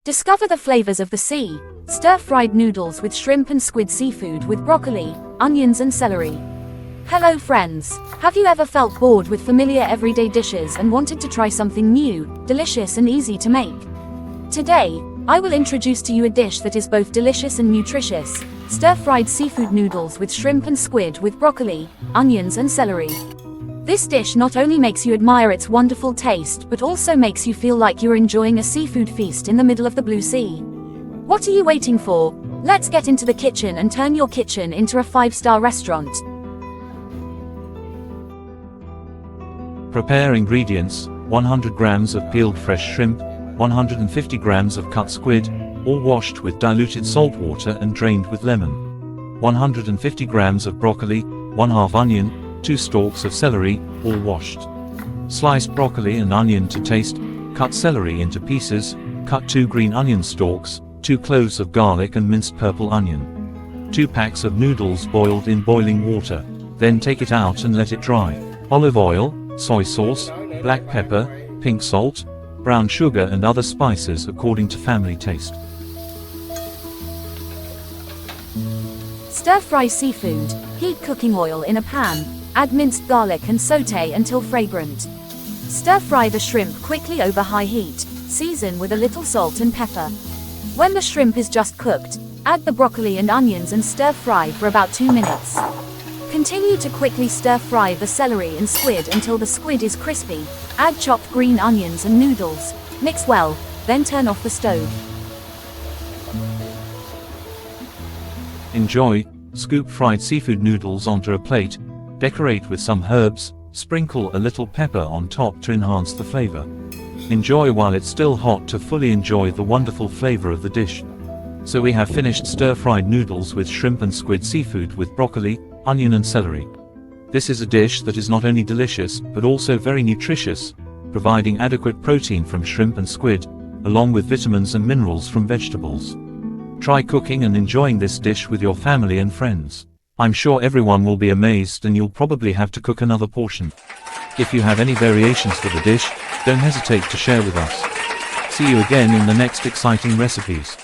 Discover the flavors of the sea. Stir-fried noodles with shrimp and squid seafood with broccoli, onions and celery. Hello friends! Have you ever felt bored with familiar everyday dishes and wanted to try something new, delicious and easy to make? Today, I will introduce to you a dish that is both delicious and nutritious: stir-fried seafood noodles with shrimp and squid with broccoli, onions and celery. This dish not only makes you admire its wonderful taste but also makes you feel like you're enjoying a seafood feast in the middle of the blue sea. What are you waiting for? Let's get into the kitchen and turn your kitchen into a 5-star restaurant. Prepare ingredients: 100 grams of peeled fresh shrimp, 150 grams of cut squid, all washed with diluted salt water and drained with lemon. 150 grams of broccoli, 1/2 onion, 2 stalks of celery, all washed. Sliced broccoli and onion to taste, cut celery into pieces, cut 2 green onion stalks, 2 cloves of garlic and minced purple onion. 2 packs of noodles boiled in boiling water, then take it out and let it dry. Olive oil, soy sauce, black pepper, pink salt, brown sugar and other spices according to family taste. Stir-fry seafood. Heat cooking oil in a pan. Add minced garlic and sauté until fragrant. Stir-fry the shrimp quickly over high heat. Season with a little salt and pepper. When the shrimp is just cooked, add the broccoli and onions and stir-fry for about 2 minutes. Continue to quickly stir-fry the celery and squid until the squid is crispy. Add chopped green onions and noodles. Mix well, then turn off the stove. Enjoy. Scoop fried seafood noodles onto a plate. Decorate with some herbs, sprinkle a little pepper on top to enhance the flavor. Enjoy while it's still hot to fully enjoy the wonderful flavor of the dish. So we have finished stir-fried noodles with shrimp and squid seafood with broccoli, onion and celery. This is a dish that is not only delicious but also very nutritious, providing adequate protein from shrimp and squid, along with vitamins and minerals from vegetables. Try cooking and enjoying this dish with your family and friends. I'm sure everyone will be amazed and you'll probably have to cook another portion. If you have any variations for the dish, don't hesitate to share with us. See you again in the next exciting recipes.